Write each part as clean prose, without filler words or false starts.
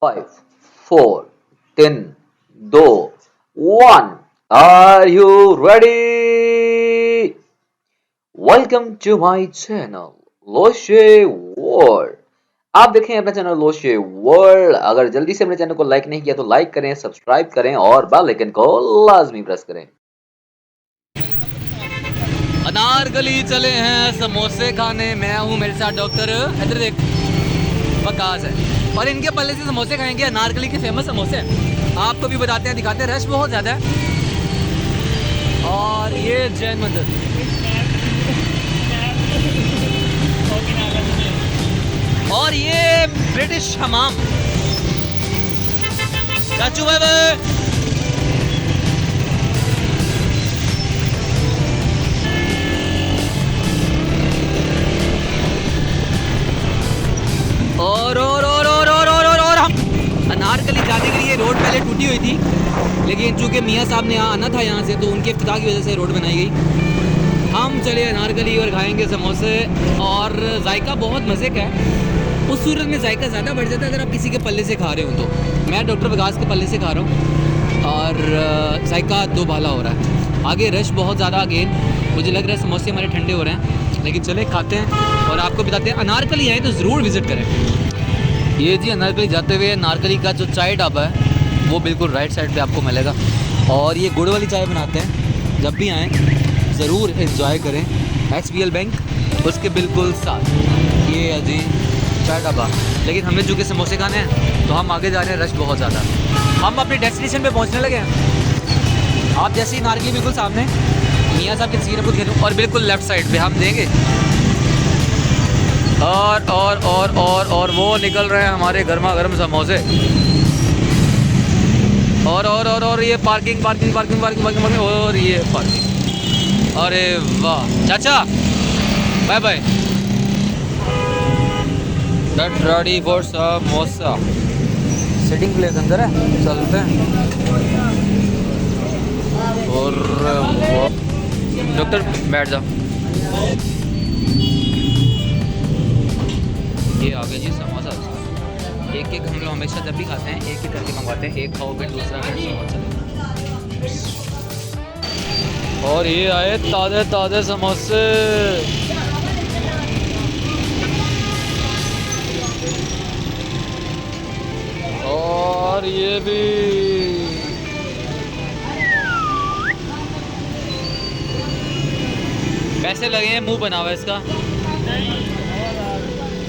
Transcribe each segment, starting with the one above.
5, 4, 3, 2, 1. Are you ready? Welcome to my channel लोशे world. आप देखें अपना चैनल लोशे वर्ल्ड। अगर जल्दी से अपने चैनल को लाइक नहीं किया तो लाइक करें, सब्सक्राइब करें और बेल आइकन को लाजमी प्रेस करें। अनारकली चले हैं समोसे खाने। मैं हूँ, मेरे साथ डॉक्टर इधर देख वकास है, और इनके पल्ले से समोसे खाएंगे। अनारकली के फेमस समोसे आपको भी बताते हैं, दिखाते हैं। रश बहुत ज़्यादा है। और ये जैन मंदिर, और ये ब्रिटिश हमाम। चाचू भाई और हम अनारकली जाने के लिए रोड पहले टूटी हुई थी, लेकिन चूंकि मियाँ साहब ने आना था यहाँ से, तो उनके इफ्तिताह की वजह से रोड बनाई गई। हम चले अनारकली और खाएंगे समोसे, और जायका बहुत मज़े का है। उस सूरत में जायका ज़्यादा बढ़ जाता है अगर आप किसी के पल्ले से खा रहे हो तो। मैं डॉक्टर वकास के पल्ले से खा रहा हूँ और जायका दो भाला हो रहा है। आगे रश बहुत ज़्यादा, अगेन मुझे लग रहा है समोसे हमारे ठंडे हो रहे हैं, लेकिन चले खाते हैं और आपको बताते हैं। अनारकली आए तो ज़रूर विज़िट करें। ये जी अनारकली जाते हुए नारकली का जो चाय ढाबा है वो बिल्कुल राइट साइड पे आपको मिलेगा, और ये गुड़ वाली चाय बनाते हैं। जब भी आएँ ज़रूर एंजॉय करें। SBL बैंक उसके बिल्कुल साथ ये है जी चाय ढाबा। लेकिन हमें चूँकि समोसे खाने हैं तो हम आगे जा रहे हैं, रश बहुत ज़्यादा। हम अपने डेस्टिनेशन पे पहुँचने लगे हैं। आप जैसे ही नारकली बिल्कुल सामने मियाँ साहब की तस्वीर खुद खेलूँ, और बिल्कुल लेफ़्ट साइड पे हम देंगे, और वो निकल रहे हैं हमारे गर्मा गर्म समोसे। और ये पार्किंग, और ये पार्किंग। अरे वाह चाचा, bye bye. Get ready for samosa. Sitting place अंदर है, चलते हैं। और डॉक्टर बैठ जाओ। ये आ गया जी समोसा। एक हम लोग हमेशा जब भी खाते हैं एक ही करके मंगवाते हैं, एक खाओ फिर दूसरा, फिर समोसा। और ये आए ताज़े ताज़े समोसे। और ये भी पैसे लगे हैं, मुंह बना हुआ है इसका।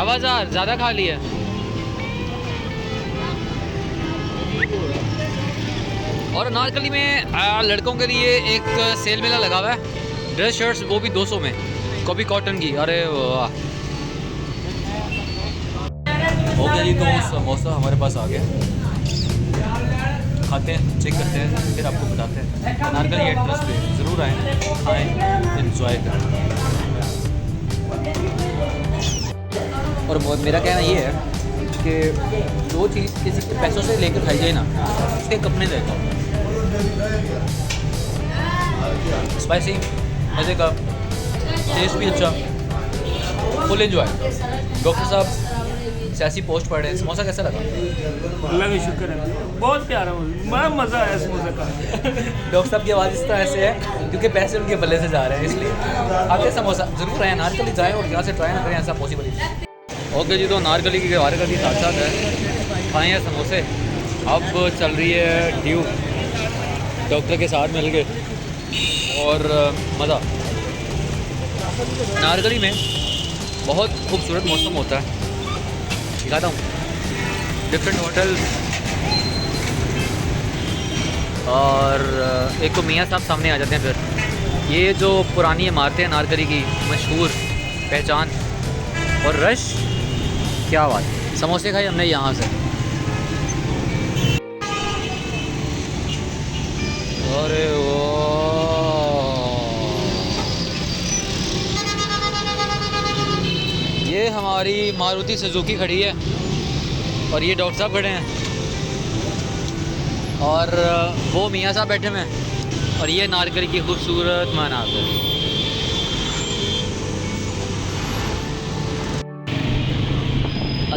आवाज़ार ज़्यादा खा लिया। और अनारकली में लड़कों के लिए एक सेल मेला लगा हुआ है, ड्रेस शर्ट्स, वो भी 200 में, कॉपी कॉटन की। अरे वाह, हो गया जी। तो समोसा हमारे पास आ गया, खाते हैं, चेक करते हैं, फिर आपको बताते हैं। अनारकली एड्रेस पे ज़रूर आएँ, खाएँ, एंजॉय करें। और मेरा कहना ये है कि जो चीज़ किसी के पैसों से लेकर खाई जाए ना, उसके कपने देता हूँ। स्पाइसी, मज़े का, टेस्ट भी अच्छा, फुल एंजॉय। डॉक्टर साहब सियासी पोस्ट पढ़ रहे हैं। समोसा कैसा लगा? अल्लाह का शुक्र है, बहुत प्यारा, बड़ा मज़ा आया समोसा का। डॉक्टर साहब की आवाज़ इस तरह से है क्योंकि पैसे उनके बल्ले से जा रहे हैं, इसलिए आगे समोसा ज़रूर आए, नारकली जाएँ और यहाँ से ट्राई ना करें, ऐसा पॉसिबल ही। ओके जी, तो नारकली की वारकली साथ साथ है, खाएँ हैं समोसे। अब चल रही है ड्यू, डॉक्टर के साथ मिल गए और मज़ा। नारकली में बहुत खूबसूरत मौसम होता है, दिखाता हूँ। डिफरेंट होटल, और एक तो मियाँ साहब सामने आ जाते हैं। फिर ये जो पुरानी इमारतें हैं नारकली की, मशहूर पहचान, और रश, क्या बात। समोसे खाए हमने यहाँ से। अरे ये हमारी मारुति सुजुकी खड़ी है, और ये डॉक्टर साहब खड़े हैं, और वो मियाँ साहब बैठे हुए हैं, और ये नारकली की खूबसूरत मनाज़िर।